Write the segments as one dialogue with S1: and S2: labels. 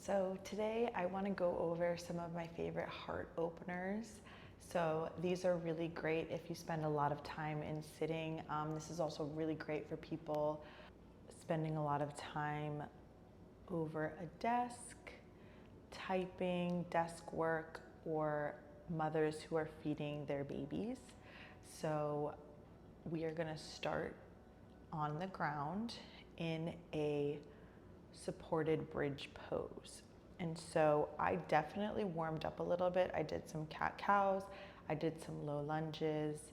S1: So today I want to go over some of my favorite heart openers. So these are really great if you spend a lot of time in sitting. This is also really great for people spending a lot of time over a desk, typing, desk work, or mothers who are feeding their babies. So we are going to start on the ground in a supported bridge pose. And so I definitely warmed up a little bit. I did some cat cows, I did some low lunges,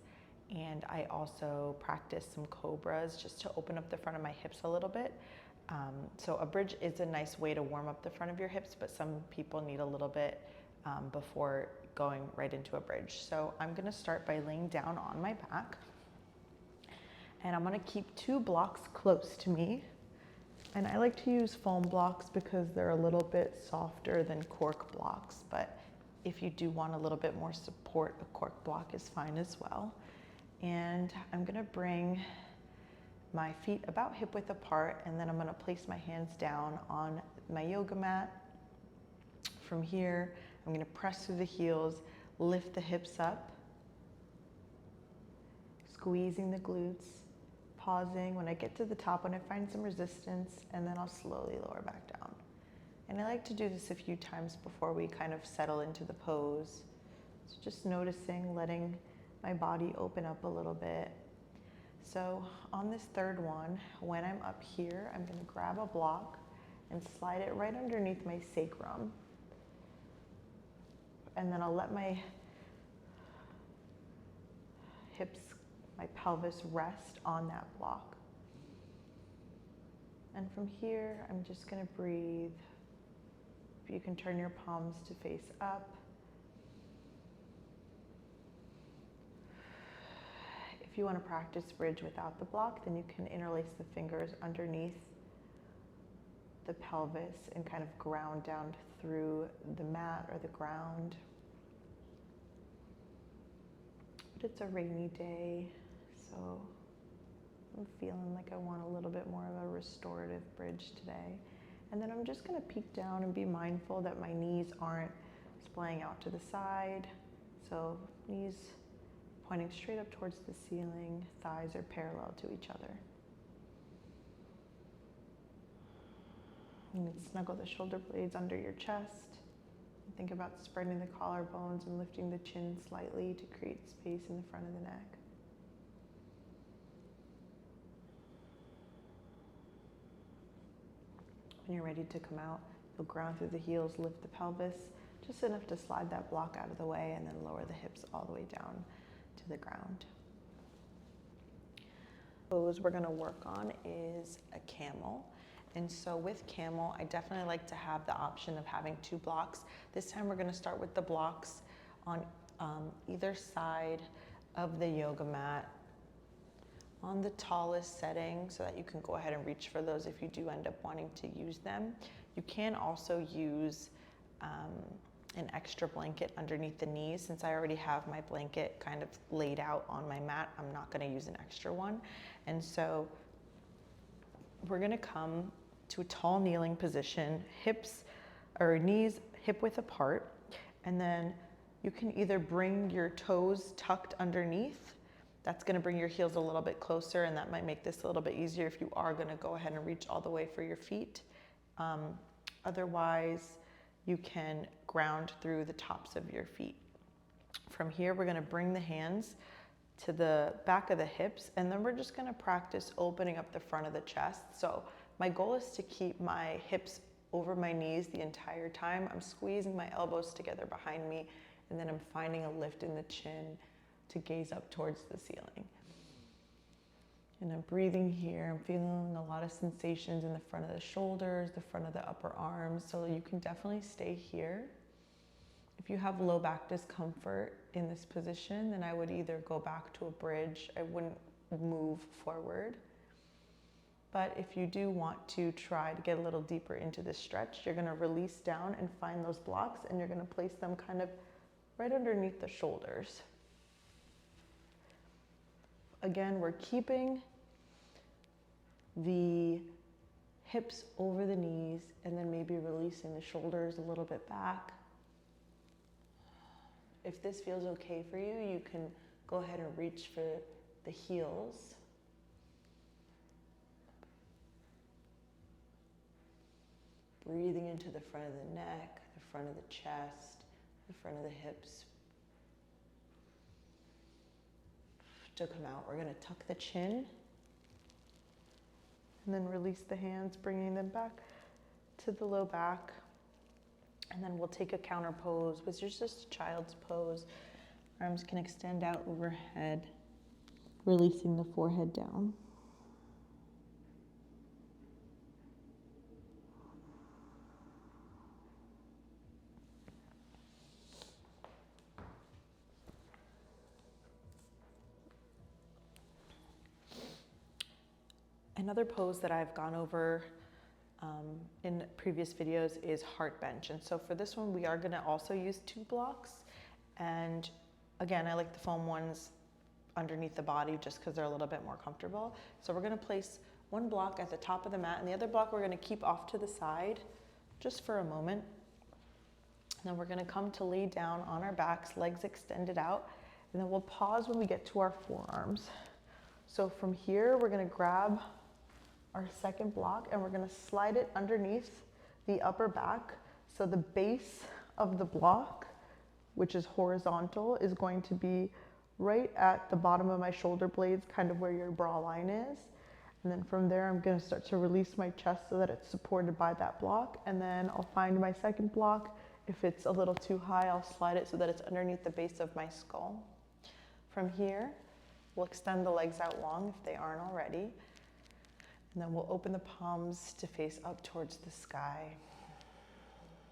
S1: and I also practiced some cobras just to open up the front of my hips a little bit. So a bridge is a nice way to warm up the front of your hips, but some people need a little bit before going right into a bridge. So I'm gonna start by laying down on my back, and I'm gonna keep 2 blocks close to me. And I like to use foam blocks because they're a little bit softer than cork blocks, but if you do want a little bit more support, a cork block is fine as well. And I'm gonna bring my feet about hip width apart, and then I'm gonna place my hands down on my yoga mat. From here, I'm gonna press through the heels, lift the hips up, squeezing the glutes, pausing when I get to the top, when I find some resistance, and then I'll slowly lower back down. And I like to do this a few times before we kind of settle into the pose. So just noticing, letting my body open up a little bit. So on this third one, when I'm up here, I'm gonna grab a block and slide it right underneath my sacrum. And then I'll let my hips, my pelvis rest on that block. And from here, I'm just gonna breathe. You can turn your palms to face up. If you want to practice bridge without the block, then you can interlace the fingers underneath the pelvis and kind of ground down through the mat or the ground. But it's a rainy day, so I'm feeling like I want a little bit more of a restorative bridge today. And then I'm just gonna peek down and be mindful that my knees aren't splaying out to the side. So knees pointing straight up towards the ceiling, thighs are parallel to each other. You can snuggle the shoulder blades under your chest. Think about spreading the collarbones and lifting the chin slightly to create space in the front of the neck. When you're ready to come out, you'll ground through the heels, lift the pelvis, just enough to slide that block out of the way, and then lower the hips all the way down to the ground. The pose we're gonna work on is a camel. And so with camel, I definitely like to have the option of having 2 blocks. This time we're gonna start with the blocks on either side of the yoga mat on the tallest setting, so that you can go ahead and reach for those if you do end up wanting to use them. You can also use an extra blanket underneath the knees. Since I already have my blanket kind of laid out on my mat, I'm not gonna use an extra one. And so we're gonna come to a tall kneeling position, hips or knees hip width apart, and then you can either bring your toes tucked underneath. That's gonna bring your heels a little bit closer, and that might make this a little bit easier if you are gonna go ahead and reach all the way for your feet. Otherwise, you can ground through the tops of your feet. From here, we're gonna bring the hands to the back of the hips, and then we're just gonna practice opening up the front of the chest. So my goal is to keep my hips over my knees the entire time. I'm squeezing my elbows together behind me, and then I'm finding a lift in the chin to gaze up towards the ceiling. And I'm breathing here. I'm feeling a lot of sensations in the front of the shoulders, the front of the upper arms. So you can definitely stay here. If you have low back discomfort in this position, then I would either go back to a bridge. I wouldn't move forward. But if you do want to try to get a little deeper into this stretch, you're gonna release down and find those blocks, and you're gonna place them kind of right underneath the shoulders. Again, we're keeping the hips over the knees, and then maybe releasing the shoulders a little bit back. If this feels okay for you, you can go ahead and reach for the heels. Breathing into the front of the neck, the front of the chest, the front of the hips. To come out, we're going to tuck the chin and then release the hands, bringing them back to the low back. And then we'll take a counter pose, which is just a child's pose. Arms can extend out overhead, releasing the forehead down. Another pose that I've gone over in previous videos is heart bench. And so for this one, we are going to also use 2 blocks. And again, I like the foam ones underneath the body just because they're a little bit more comfortable. So we're going to place 1 block at the top of the mat, and the other block we're going to keep off to the side just for a moment. And then we're going to come to lay down on our backs, legs extended out, and then we'll pause when we get to our forearms. So from here, we're going to grab our second block and we're going to slide it underneath the upper back. So the base of the block, which is horizontal, is going to be right at the bottom of my shoulder blades, kind of where your bra line is. And then from there, I'm going to start to release my chest so that it's supported by that block. And then I'll find my second block. If it's a little too high, I'll slide it so that it's underneath the base of my skull. From here, we'll extend the legs out long if they aren't already. And then we'll open the palms to face up towards the sky.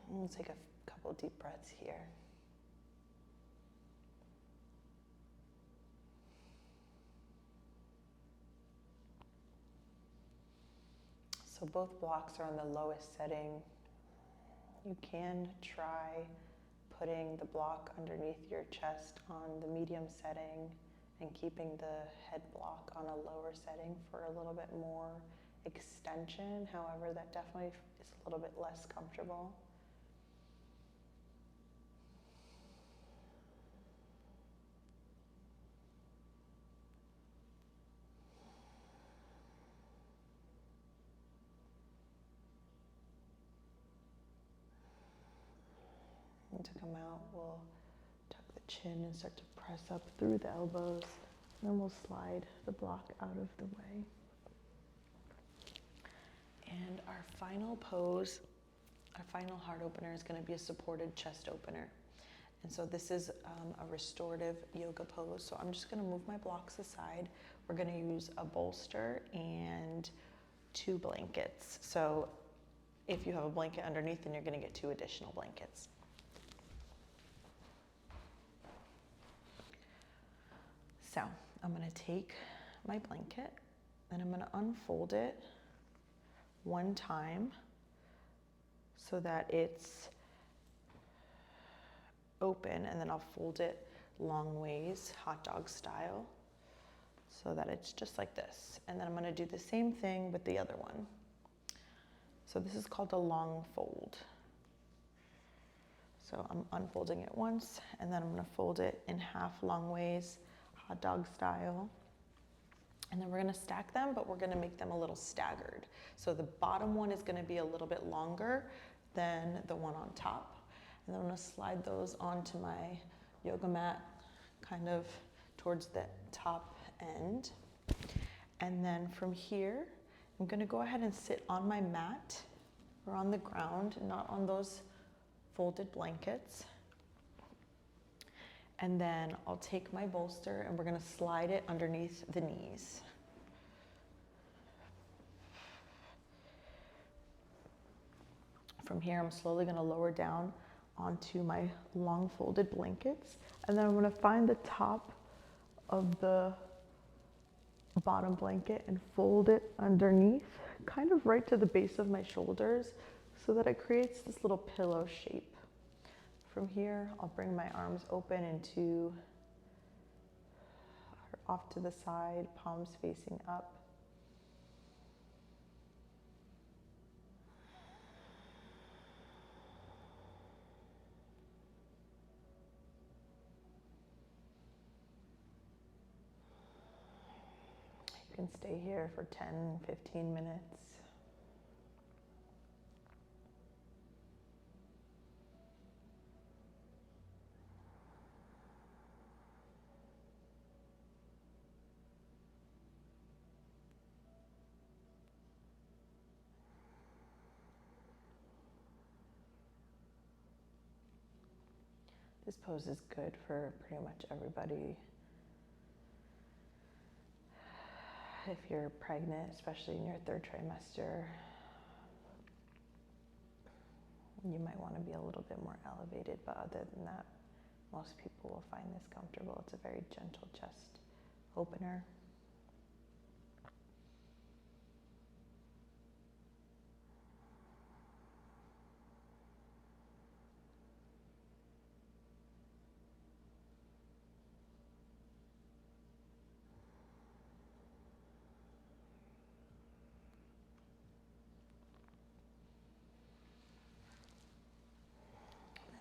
S1: And we'll take a couple deep breaths here. So both blocks are on the lowest setting. You can try putting the block underneath your chest on the medium setting and keeping the head block on a lower setting for a little bit more extension. However, that definitely is a little bit less comfortable. And to come out, we'll tuck the chin and start to press up through the elbows. And then we'll slide the block out of the way. And our final pose, our final heart opener is going to be a supported chest opener. And so this is a restorative yoga pose. So I'm just going to move my blocks aside. We're going to use a bolster and 2 blankets. So if you have a blanket underneath, then you're going to get 2 additional blankets. So I'm going to take my blanket and I'm going to unfold it 1 time so that it's open, and then I'll fold it long ways, hot dog style, so that it's just like this. And then I'm going to do the same thing with the other one. So this is called a long fold. So I'm unfolding it once, and then I'm going to fold it in half long ways, hot dog style. And then we're going to stack them, but we're going to make them a little staggered. So the bottom one is going to be a little bit longer than the one on top. And then I'm going to slide those onto my yoga mat, kind of towards the top end. And then from here, I'm going to go ahead and sit on my mat or on the ground, not on those folded blankets. And then I'll take my bolster and we're going to slide it underneath the knees. From here, I'm slowly going to lower down onto my long folded blankets. And then I'm going to find the top of the bottom blanket and fold it underneath, kind of right to the base of my shoulders, so that it creates this little pillow shape. From here, I'll bring my arms open into, or off to the side, palms facing up. can stay here for 10, 15 minutes. This pose is good for pretty much everybody. If you're pregnant, especially in your 3rd trimester, you might want to be a little bit more elevated, but other than that, most people will find this comfortable. It's a very gentle chest opener.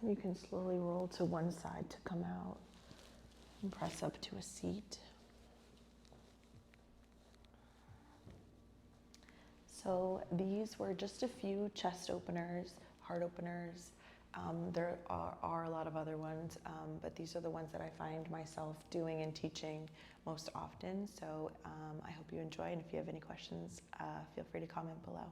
S1: You can slowly roll to one side to come out and press up to a seat. So these were just a few chest openers, heart openers. There are a lot of other ones, but these are the ones that I find myself doing and teaching most often. So I hope you enjoy, and if you have any questions, feel free to comment below.